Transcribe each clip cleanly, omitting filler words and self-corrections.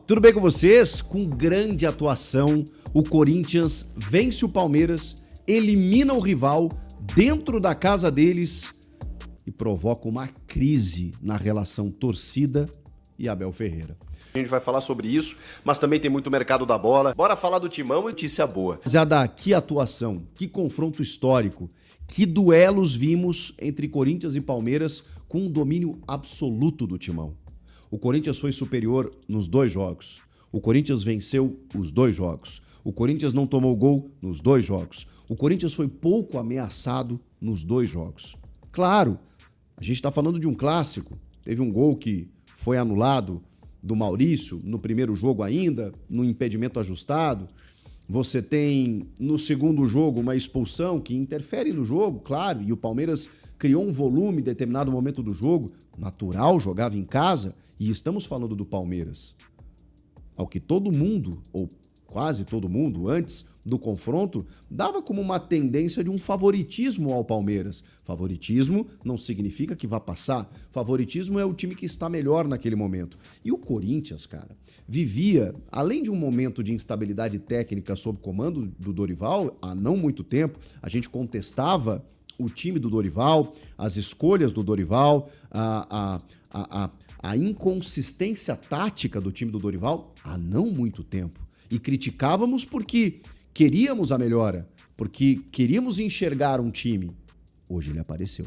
Tudo bem com vocês? Com grande atuação, o Corinthians vence o Palmeiras, elimina o rival dentro da casa deles e provoca uma crise na relação torcida e Abel Ferreira. A gente vai falar sobre isso, mas também tem muito mercado da bola. Bora falar do Timão e notícia boa. Rapaziada, que atuação, que confronto histórico, que duelos vimos entre Corinthians e Palmeiras com um domínio absoluto do Timão. O Corinthians foi superior nos dois jogos. O Corinthians venceu os dois jogos. O Corinthians não tomou gol nos dois jogos. O Corinthians foi pouco ameaçado nos dois jogos. Claro, a gente está falando de um clássico. Teve um gol que foi anulado do Maurício no primeiro jogo ainda, no impedimento ajustado. Você tem no segundo jogo uma expulsão que interfere no jogo, claro, e o Palmeiras criou um volume em determinado momento do jogo, natural, jogava em casa, e estamos falando do Palmeiras. Ao que todo mundo, ou quase todo mundo, antes do confronto, dava como uma tendência de um favoritismo ao Palmeiras. Favoritismo não significa que vá passar. Favoritismo é o time que está melhor naquele momento. E o Corinthians, cara, vivia, além de um momento de instabilidade técnica sob comando do Dorival, há não muito tempo, a gente contestava o time do Dorival, as escolhas do Dorival, a inconsistência tática do time do Dorival há não muito tempo. E criticávamos porque queríamos a melhora, porque queríamos enxergar um time. Hoje ele apareceu.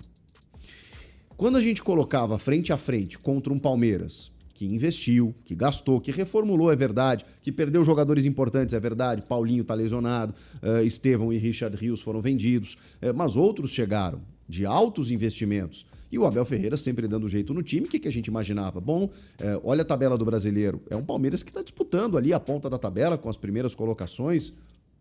Quando a gente colocava frente a frente contra um Palmeiras que investiu, que gastou, que reformulou, é verdade, que perdeu jogadores importantes, é verdade, Paulinho tá lesionado, Estevão e Richard Rios foram vendidos, mas outros chegaram de altos investimentos. E o Abel Ferreira sempre dando jeito no time. O que a gente imaginava? Bom, olha a tabela do Brasileiro. É um Palmeiras que está disputando ali a ponta da tabela com as primeiras colocações.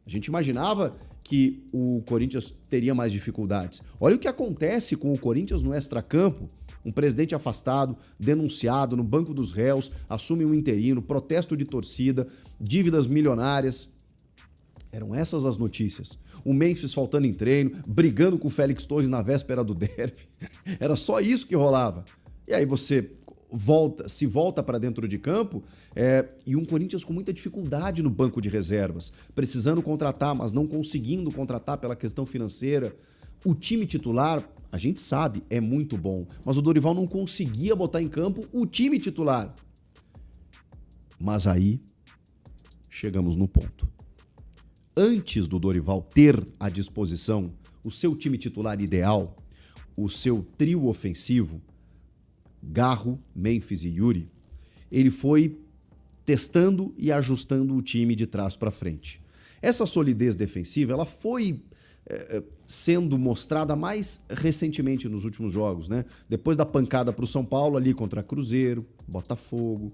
A gente imaginava que o Corinthians teria mais dificuldades. Olha o que acontece com o Corinthians no extracampo. Um presidente afastado, denunciado no banco dos réus, assume um interino, protesto de torcida, dívidas milionárias. Eram essas as notícias. O Memphis faltando em treino, brigando com o Félix Torres na véspera do derby. Era só isso que rolava. E aí você se volta para dentro de campo e um Corinthians com muita dificuldade no banco de reservas, precisando contratar, mas não conseguindo contratar pela questão financeira. O time titular, a gente sabe, é muito bom, mas o Dorival não conseguia botar em campo o time titular. Mas aí chegamos no ponto. Antes do Dorival ter à disposição o seu time titular ideal, o seu trio ofensivo, Garro, Memphis e Yuri, ele foi testando e ajustando o time de trás para frente. Essa solidez defensiva, ela foi sendo mostrada mais recentemente nos últimos jogos, né? Depois da pancada para o São Paulo ali contra Cruzeiro, Botafogo,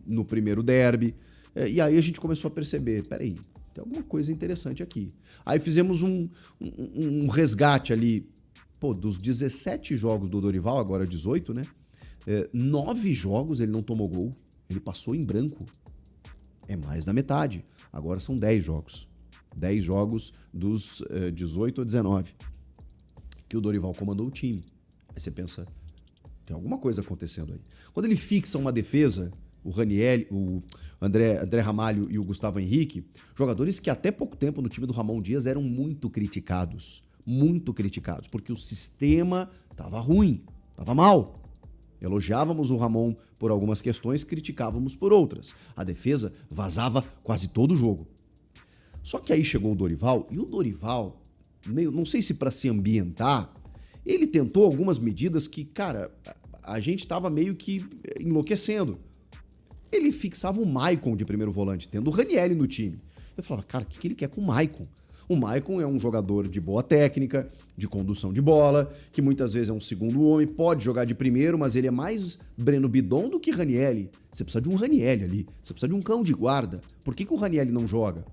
no primeiro derby. E aí a gente começou a perceber, peraí, tem alguma coisa interessante aqui. Aí fizemos um resgate ali, dos 17 jogos do Dorival, agora 18, né? 9 jogos ele não tomou gol, ele passou em branco. É mais da metade, agora são 10 jogos. 10 jogos dos 18 a 19 que o Dorival comandou o time. Aí você pensa, tem alguma coisa acontecendo aí. Quando ele fixa uma defesa, o Ranieri, o André Ramalho e o Gustavo Henrique, jogadores que até pouco tempo no time do Ramon Dias eram muito criticados, porque o sistema estava ruim, estava mal. Elogiávamos o Ramon por algumas questões, criticávamos por outras. A defesa vazava quase todo o jogo. Só que aí chegou o Dorival, e o Dorival, não sei se para se ambientar, ele tentou algumas medidas que, cara, a gente estava meio que enlouquecendo. Ele fixava o Maicon de primeiro volante, tendo o Ranieri no time. Eu falava, cara, o que ele quer com o Maicon? O Maicon é um jogador de boa técnica, de condução de bola, que muitas vezes é um segundo homem, pode jogar de primeiro, mas ele é mais Breno Bidon do que Ranieri. Você precisa de um Ranieri ali, você precisa de um cão de guarda. Por que o Ranieri não joga?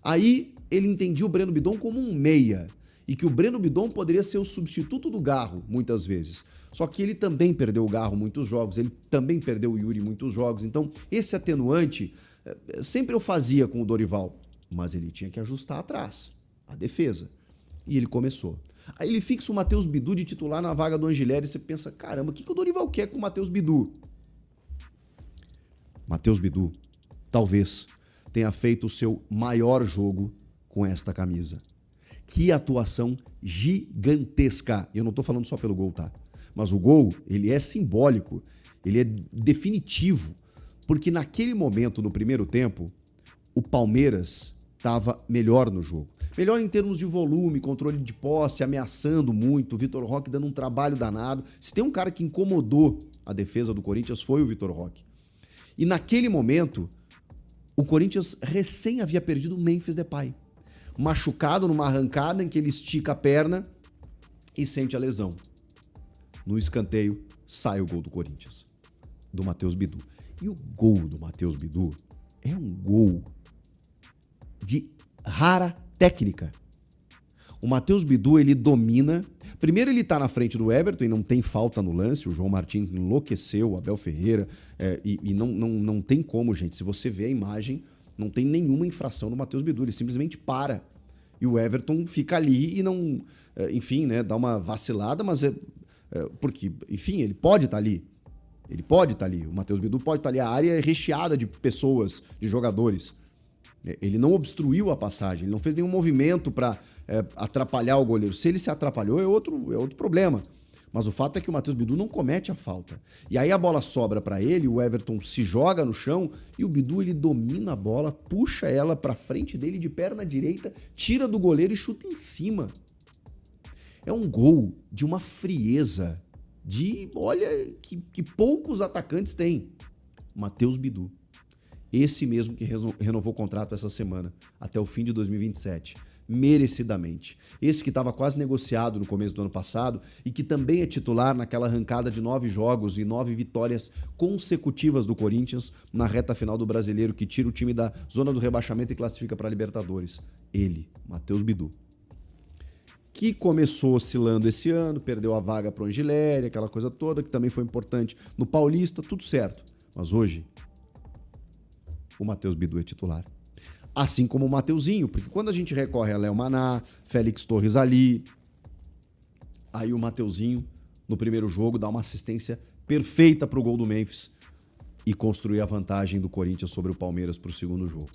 Aí ele entendia o Breno Bidon como um meia, e que o Breno Bidon poderia ser o substituto do Garro, muitas vezes. Só que ele também perdeu o Garro muitos jogos, ele também perdeu o Yuri muitos jogos. Então, esse atenuante sempre eu fazia com o Dorival, mas ele tinha que ajustar atrás, a defesa. E ele começou. Aí ele fixa o Matheus Bidu de titular na vaga do Angileri e você pensa, caramba, o que o Dorival quer com o Matheus Bidu? Matheus Bidu, talvez tenha feito o seu maior jogo com esta camisa. Que atuação gigantesca. Eu não tô falando só pelo gol, tá? Mas o gol, ele é simbólico, ele é definitivo, porque naquele momento, no primeiro tempo, o Palmeiras estava melhor no jogo. Melhor em termos de volume, controle de posse, ameaçando muito, o Vitor Roque dando um trabalho danado. Se tem um cara que incomodou a defesa do Corinthians, foi o Vitor Roque. E naquele momento, o Corinthians recém havia perdido o Memphis Depay. Machucado numa arrancada em que ele estica a perna e sente a lesão. No escanteio, sai o gol do Corinthians, do Matheus Bidu. E o gol do Matheus Bidu é um gol de rara técnica. O Matheus Bidu, ele domina. Primeiro ele tá na frente do Everton e não tem falta no lance. O João Martins enlouqueceu, o Abel Ferreira. E não tem como, gente. Se você vê a imagem, não tem nenhuma infração no Matheus Bidu. Ele simplesmente para. E o Everton fica ali e não... Enfim, né? Dá uma vacilada, mas porque, enfim, ele pode estar ali. Ele pode estar ali. O Matheus Bidu pode estar ali. A área é recheada de pessoas, de jogadores. Ele não obstruiu a passagem, ele não fez nenhum movimento para atrapalhar o goleiro. Se ele se atrapalhou, é outro problema. Mas o fato é que o Matheus Bidu não comete a falta. E aí a bola sobra para ele, o Everton se joga no chão e o Bidu, ele domina a bola, puxa ela para frente dele de perna direita, tira do goleiro e chuta em cima. É um gol de uma frieza, olha, que poucos atacantes têm. Matheus Bidu. Esse mesmo que renovou o contrato essa semana, até o fim de 2027, merecidamente. Esse que estava quase negociado no começo do ano passado e que também é titular naquela arrancada de 9 jogos e 9 vitórias consecutivas do Corinthians na reta final do Brasileiro, que tira o time da zona do rebaixamento e classifica para a Libertadores. Ele, Matheus Bidu. Que começou oscilando esse ano, perdeu a vaga para o Angileri, aquela coisa toda, que também foi importante no Paulista, tudo certo. Mas hoje, o Matheus Bidu é titular. Assim como o Mateuzinho, porque quando a gente recorre a Léo Maná, Félix Torres ali, aí o Mateuzinho, no primeiro jogo, dá uma assistência perfeita para o gol do Memphis e construir a vantagem do Corinthians sobre o Palmeiras para o segundo jogo.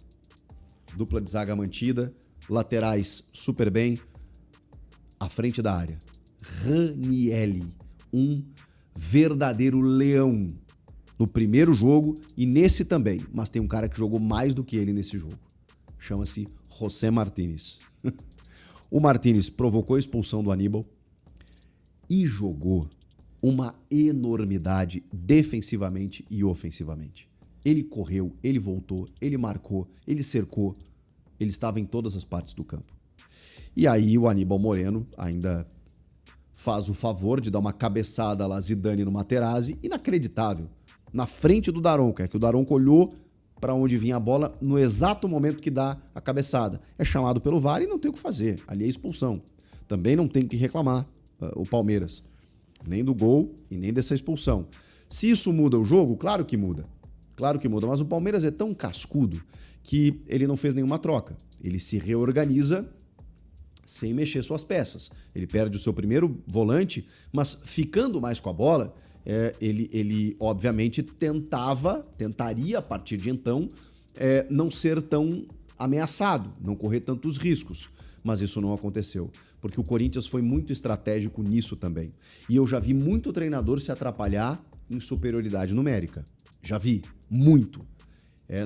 Dupla de zaga mantida, laterais super bem, à frente da área. Ranieri, um verdadeiro leão no primeiro jogo e nesse também, mas tem um cara que jogou mais do que ele nesse jogo. Chama-se José Martínez. O Martínez provocou a expulsão do Aníbal e jogou uma enormidade defensivamente e ofensivamente. Ele correu, ele voltou, ele marcou, ele cercou, ele estava em todas as partes do campo. E aí o Aníbal Moreno ainda faz o favor de dar uma cabeçada lá Zidane no Materazzi, inacreditável. Na frente do Daronco, é que o Daronco olhou para onde vinha a bola no exato momento que dá a cabeçada. É chamado pelo VAR e não tem o que fazer, ali é expulsão. Também não tem que reclamar o Palmeiras, nem do gol e nem dessa expulsão. Se isso muda o jogo, claro que muda, mas o Palmeiras é tão cascudo que ele não fez nenhuma troca. Ele se reorganiza sem mexer suas peças. Ele perde o seu primeiro volante, mas ficando mais com a bola... Ele obviamente tentaria a partir de então não ser tão ameaçado, não correr tantos riscos, mas isso não aconteceu, porque o Corinthians foi muito estratégico nisso também. E eu já vi muito treinador se atrapalhar em superioridade numérica, já vi, muito.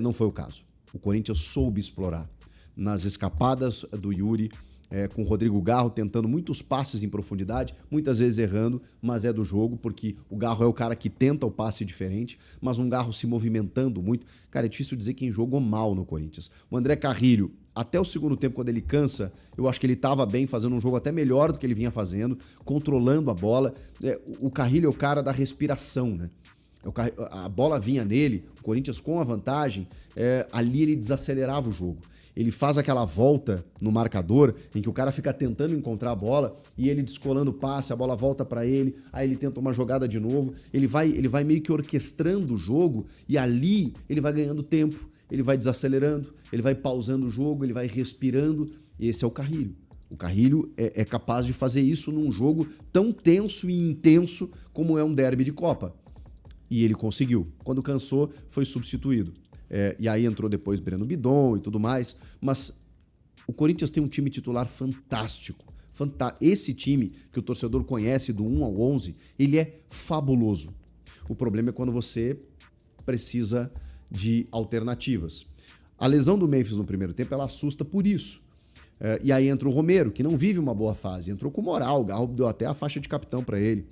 Não foi o caso. O Corinthians soube explorar nas escapadas do Yuri, com o Rodrigo Garro tentando muitos passes em profundidade, muitas vezes errando, mas é do jogo, porque o Garro é o cara que tenta o passe diferente, mas um Garro se movimentando muito. Cara, é difícil dizer quem jogou mal no Corinthians. O André Carrilho, até o segundo tempo, quando ele cansa, eu acho que ele estava bem, fazendo um jogo até melhor do que ele vinha fazendo, controlando a bola. O Carrilho é o cara da respiração, né? A bola vinha nele, o Corinthians com a vantagem, ali ele desacelerava o jogo. Ele faz aquela volta no marcador em que o cara fica tentando encontrar a bola e ele descolando o passe, a bola volta para ele, aí ele tenta uma jogada de novo, ele vai meio que orquestrando o jogo e ali ele vai ganhando tempo, ele vai desacelerando, ele vai pausando o jogo, ele vai respirando, e esse é o Carrilho. O Carrilho é capaz de fazer isso num jogo tão tenso e intenso como é um derby de Copa. E ele conseguiu. Quando cansou, foi substituído. E aí entrou depois Breno Bidon e tudo mais. Mas o Corinthians tem um time titular fantástico. Esse time que o torcedor conhece do 1 ao 11, ele é fabuloso. O problema é quando você precisa de alternativas. A lesão do Memphis no primeiro tempo, ela assusta por isso. E aí entra o Romero, que não vive uma boa fase. Entrou com moral, o Garro deu até a faixa de capitão para ele.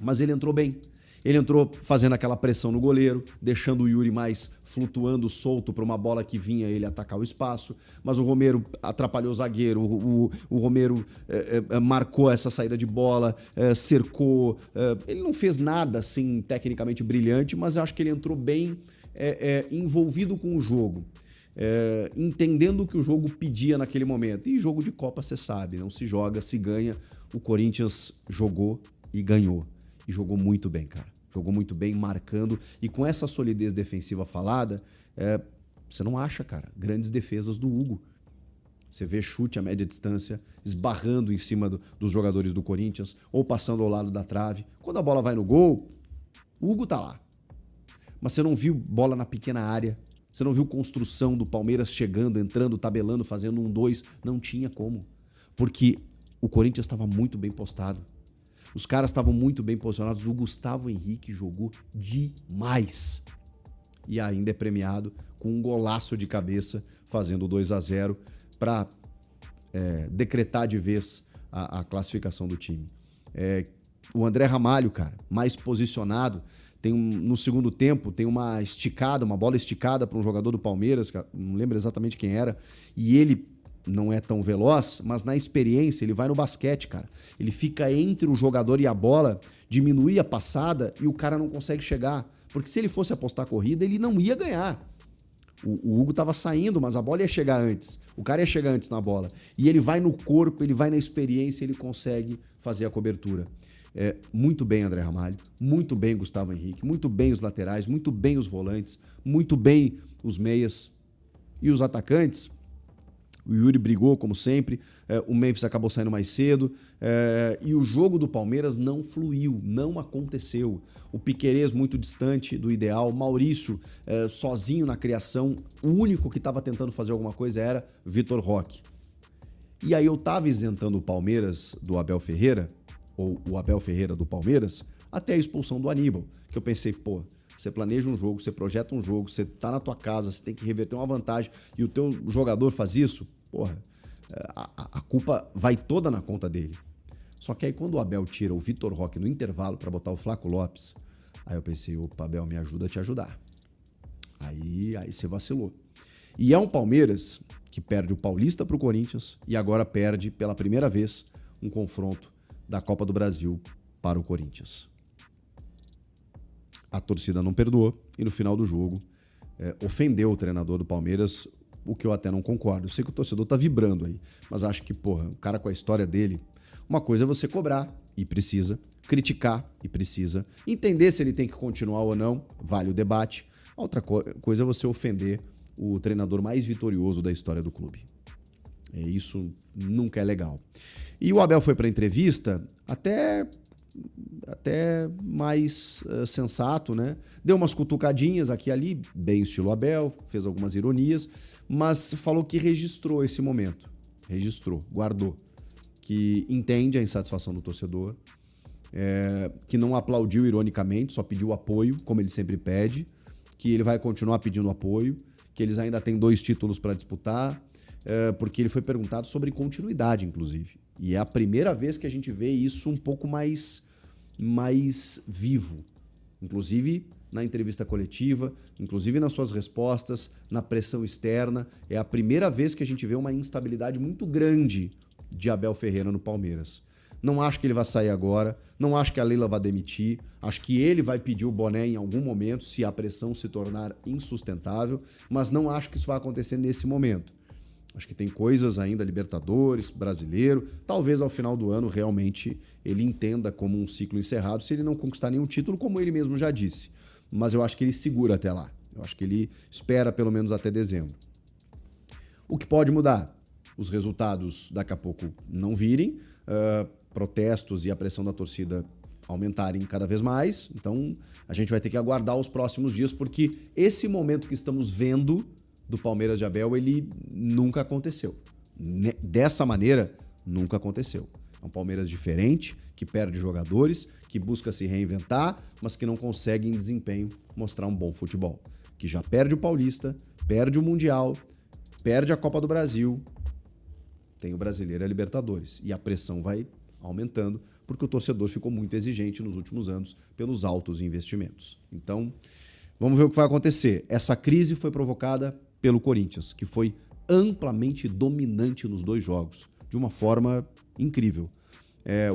Mas ele entrou bem. Ele entrou fazendo aquela pressão no goleiro, deixando o Yuri mais flutuando, solto para uma bola que vinha ele atacar o espaço. Mas o Romero atrapalhou o zagueiro, o Romero marcou essa saída de bola, cercou. Ele não fez nada assim tecnicamente brilhante, mas eu acho que ele entrou bem envolvido com o jogo. Entendendo o que o jogo pedia naquele momento. E jogo de Copa, você sabe, não se joga, se ganha. O Corinthians jogou e ganhou. E jogou muito bem, cara. Jogou muito bem, marcando. E com essa solidez defensiva falada, você não acha, cara, grandes defesas do Hugo. Você vê chute a média distância, esbarrando em cima dos jogadores do Corinthians, ou passando ao lado da trave. Quando a bola vai no gol, o Hugo tá lá. Mas você não viu bola na pequena área. Você não viu construção do Palmeiras chegando, entrando, tabelando, fazendo 1-2. Não tinha como. Porque o Corinthians estava muito bem postado. Os caras estavam muito bem posicionados. O Gustavo Henrique jogou demais. E ainda é premiado com um golaço de cabeça, fazendo 2-0 para decretar de vez a classificação do time. O André Ramalho, cara, mais posicionado. No segundo tempo, tem uma bola esticada para um jogador do Palmeiras, não lembro exatamente quem era, e ele não é tão veloz, mas na experiência ele vai no basquete, cara. Ele fica entre o jogador e a bola, diminui a passada e o cara não consegue chegar. Porque se ele fosse apostar a corrida, ele não ia ganhar. O Hugo tava saindo, mas a bola ia chegar antes. O cara ia chegar antes na bola. E ele vai no corpo, ele vai na experiência, ele consegue fazer a cobertura. Muito bem André Ramalho, muito bem Gustavo Henrique, muito bem os laterais, muito bem os volantes, muito bem os meias. E os atacantes, o Yuri brigou, como sempre, o Memphis acabou saindo mais cedo, e o jogo do Palmeiras não fluiu, não aconteceu. O Piquerez muito distante do ideal, Maurício sozinho na criação, o único que estava tentando fazer alguma coisa era Vitor Roque. E aí eu estava isentando o Palmeiras do Abel Ferreira, ou o Abel Ferreira do Palmeiras, até a expulsão do Aníbal, que eu pensei, pô, você planeja um jogo, você projeta um jogo, você tá na tua casa, você tem que reverter uma vantagem e o teu jogador faz isso, porra, a culpa vai toda na conta dele. Só que aí quando o Abel tira o Vitor Roque no intervalo para botar o Flaco Lopes, aí eu pensei, opa, Abel, me ajuda a te ajudar. Aí você vacilou. E é um Palmeiras que perde o Paulista pro Corinthians e agora perde pela primeira vez um confronto da Copa do Brasil para o Corinthians. A torcida não perdoou e no final do jogo ofendeu o treinador do Palmeiras, o que eu até não concordo. Eu sei que o torcedor tá vibrando aí, mas acho que, porra, o cara com a história dele, uma coisa é você cobrar, e precisa, criticar, e precisa, entender se ele tem que continuar ou não, vale o debate. A outra coisa é você ofender o treinador mais vitorioso da história do clube. Isso nunca é legal. E o Abel foi para a entrevista até mais sensato, né? Deu umas cutucadinhas aqui e ali, bem estilo Abel, fez algumas ironias, mas falou que registrou esse momento. Registrou, guardou. Que entende a insatisfação do torcedor, que não aplaudiu ironicamente, só pediu apoio, como ele sempre pede, que ele vai continuar pedindo apoio, que eles ainda têm 2 títulos para disputar, porque ele foi perguntado sobre continuidade, inclusive. E é a primeira vez que a gente vê isso um pouco mais vivo. Inclusive na entrevista coletiva, inclusive nas suas respostas, na pressão externa. É a primeira vez que a gente vê uma instabilidade muito grande de Abel Ferreira no Palmeiras. Não acho que ele vai sair agora, não acho que a Leila vai demitir, acho que ele vai pedir o boné em algum momento se a pressão se tornar insustentável, mas não acho que isso vai acontecer nesse momento. Acho que tem coisas ainda, Libertadores, Brasileiro, talvez ao final do ano realmente ele entenda como um ciclo encerrado se ele não conquistar nenhum título, como ele mesmo já disse. Mas eu acho que ele segura até lá, eu acho que ele espera pelo menos até dezembro. O que pode mudar? Os resultados daqui a pouco não virem, protestos e a pressão da torcida aumentarem cada vez mais. Então, a gente vai ter que aguardar os próximos dias, porque esse momento que estamos vendo do Palmeiras de Abel, ele nunca aconteceu. Dessa maneira, nunca aconteceu. É um Palmeiras diferente, que perde jogadores, que busca se reinventar, mas que não consegue em desempenho mostrar um bom futebol. Que já perde o Paulista, perde o Mundial, perde a Copa do Brasil, tem o Brasileiro e a Libertadores. E a pressão vai aumentando, porque o torcedor ficou muito exigente nos últimos anos pelos altos investimentos. Então, vamos ver o que vai acontecer. Essa crise foi provocada pelo Corinthians, que foi amplamente dominante nos 2 jogos, de uma forma incrível.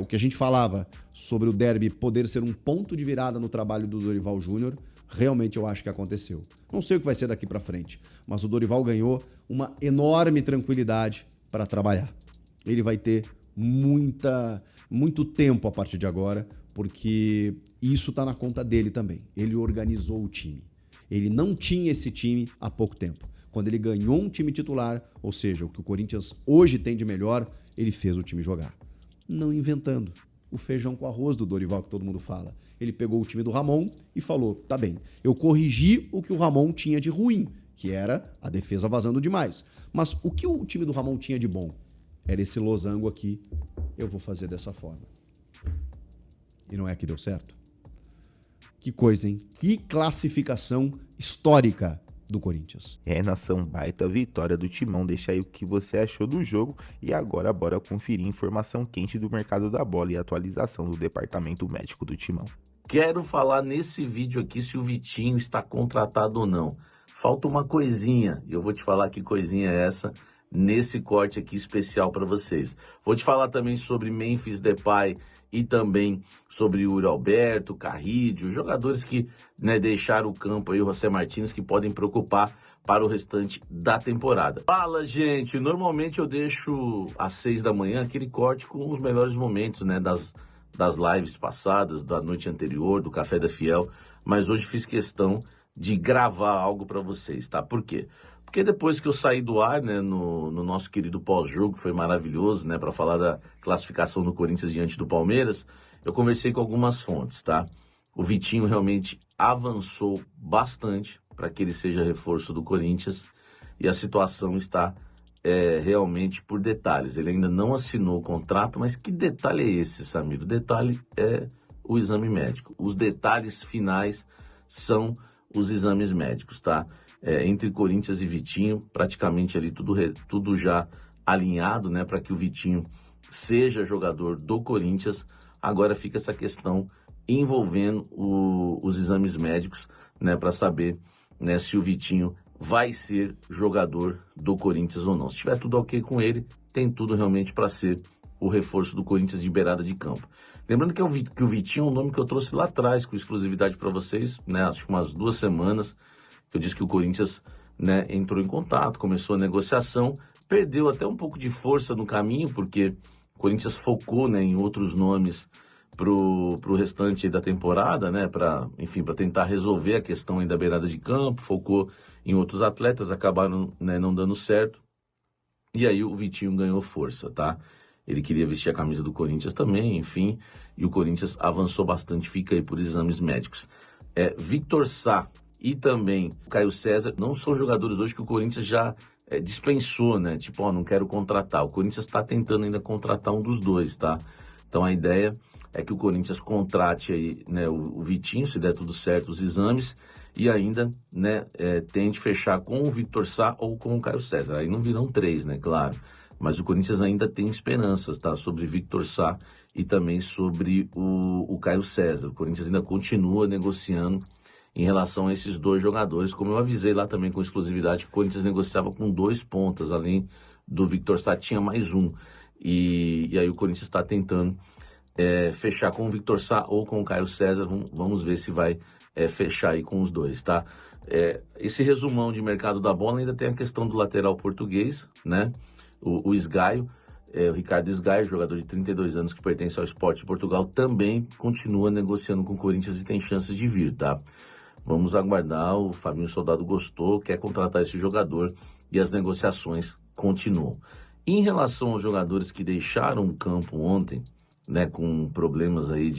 O que a gente falava sobre o derby poder ser um ponto de virada no trabalho do Dorival Júnior, realmente eu acho que aconteceu. Não sei o que vai ser daqui para frente, mas o Dorival ganhou uma enorme tranquilidade para trabalhar. Ele vai ter muito tempo a partir de agora, porque isso está na conta dele também. Ele organizou o time. Ele não tinha esse time há pouco tempo. Quando ele ganhou um time titular, ou seja, o que o Corinthians hoje tem de melhor, ele fez o time jogar. Não inventando o feijão com arroz do Dorival, que todo mundo fala. Ele pegou o time do Ramon e falou, tá bem, eu corrigi o que o Ramon tinha de ruim, que era a defesa vazando demais. Mas o que o time do Ramon tinha de bom? Era esse losango aqui, eu vou fazer dessa forma. E não é que deu certo? Que coisa, hein? Que classificação histórica do Corinthians. Nação, baita vitória do Timão. Deixa aí o que você achou do jogo. E agora bora conferir informação quente do mercado da bola e atualização do departamento médico do Timão. Quero falar nesse vídeo aqui se o Vitinho está contratado ou não. Falta uma coisinha, e eu vou te falar que coisinha é essa nesse corte aqui especial para vocês. Vou te falar também sobre Memphis Depay e também sobre o Yuri Alberto, Carrídio, jogadores que deixaram o campo aí, o José Martins, que podem preocupar para o restante da temporada. Fala, gente! Normalmente eu deixo às 6 da manhã aquele corte com os melhores momentos das lives passadas, da noite anterior, do Café da Fiel, mas hoje fiz questão de gravar algo para vocês, tá? Por quê? Porque depois que eu saí do ar, no nosso querido pós-jogo, foi maravilhoso, para falar da classificação do Corinthians diante do Palmeiras, eu conversei com algumas fontes, tá? O Vitinho realmente avançou bastante para que ele seja reforço do Corinthians e a situação está realmente por detalhes. Ele ainda não assinou o contrato, mas que detalhe é esse, Samir? O detalhe é o exame médico. Os detalhes finais são os exames médicos, tá? Entre Corinthians e Vitinho, praticamente ali tudo já alinhado, para que o Vitinho seja jogador do Corinthians. Agora fica essa questão envolvendo os exames médicos, para saber se o Vitinho vai ser jogador do Corinthians ou não. Se tiver tudo ok com ele, tem tudo realmente para ser o reforço do Corinthians de beirada de campo. Lembrando que o Vitinho é um nome que eu trouxe lá atrás com exclusividade para vocês, acho que umas 2 semanas, eu disse que o Corinthians entrou em contato, começou a negociação, perdeu até um pouco de força no caminho, porque o Corinthians focou em outros nomes pro restante da temporada, para tentar resolver a questão aí da beirada de campo, focou em outros atletas, acabaram não dando certo, e aí o Vitinho ganhou força, tá? Ele queria vestir a camisa do Corinthians também, enfim, e o Corinthians avançou bastante, fica aí por exames médicos. Victor Sá e também o Caio César não são jogadores hoje que o Corinthians já dispensou, não quero contratar. O Corinthians está tentando ainda contratar um dos dois, tá? Então a ideia é que o Corinthians contrate aí, o Vitinho, se der tudo certo, os exames, e ainda, tente fechar com o Victor Sá ou com o Caio César. Aí não virão 3, claro. Mas o Corinthians ainda tem esperanças, tá? Sobre Victor Sá e também sobre o Caio César. O Corinthians ainda continua negociando em relação a esses 2 jogadores. Como eu avisei lá também com exclusividade, que o Corinthians negociava com 2 pontas, além do Victor Sá tinha mais um. E aí o Corinthians está tentando fechar com o Victor Sá ou com o Caio César. Vamos ver se vai fechar aí com os 2, tá? Esse resumão de mercado da bola ainda tem a questão do lateral português, o Esgaio, o Ricardo Esgaio, jogador de 32 anos que pertence ao Sport de Portugal, também continua negociando com o Corinthians e tem chances de vir, tá? Vamos aguardar, o Fabinho Soldado gostou, quer contratar esse jogador e as negociações continuam. Em relação aos jogadores que deixaram o campo ontem, com problemas aí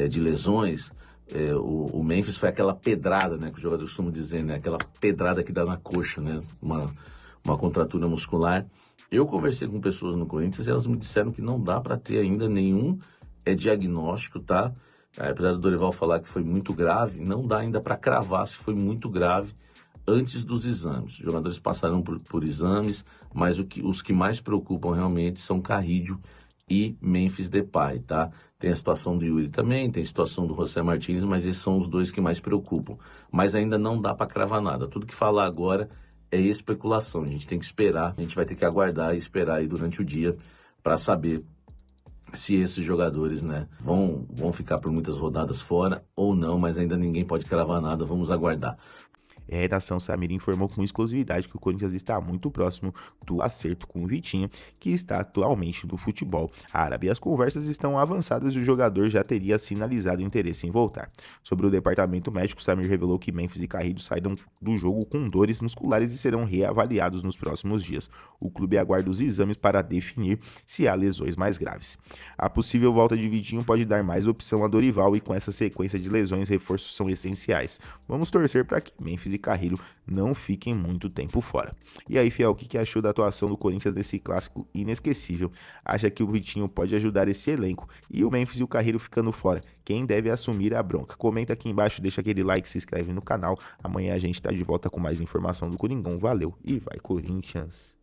de lesões, o Memphis foi aquela pedrada, né, que os jogadores costumam dizer, né, aquela pedrada que dá na coxa, né, uma contratura muscular. Eu conversei com pessoas no Corinthians e elas me disseram que não dá para ter ainda nenhum diagnóstico, tá? Apesar do Dorival falar que foi muito grave, não dá ainda para cravar se foi muito grave antes dos exames. Os jogadores passaram por exames, mas os que mais preocupam realmente são Carrídio e Memphis Depay, tá? Tem a situação do Yuri também, tem a situação do José Martínez, mas esses são os dois que mais preocupam. Mas ainda não dá para cravar nada. Tudo que falar agora é especulação. A gente tem que esperar, a gente vai ter que aguardar e esperar aí durante o dia para saber se esses jogadores, né, vão ficar por muitas rodadas fora ou não, mas ainda ninguém pode cravar nada, vamos aguardar. A redação Samir informou com exclusividade que o Corinthians está muito próximo do acerto com o Vitinho, que está atualmente no futebol árabe. As conversas estão avançadas e o jogador já teria sinalizado interesse em voltar. Sobre o departamento médico, Samir revelou que Memphis e Carrillo saíram do jogo com dores musculares e serão reavaliados nos próximos dias. O clube aguarda os exames para definir se há lesões mais graves. A possível volta de Vitinho pode dar mais opção a Dorival e com essa sequência de lesões, reforços são essenciais. Vamos torcer para que Memphis e Carrillo não fiquem muito tempo fora. E aí, Fiel, o que achou da atuação do Corinthians nesse clássico inesquecível? Acha que o Vitinho pode ajudar esse elenco? E o Memphis e o Carrillo ficando fora? Quem deve assumir a bronca? Comenta aqui embaixo, deixa aquele like, se inscreve no canal. Amanhã a gente tá de volta com mais informação do Coringão. Valeu e vai Corinthians!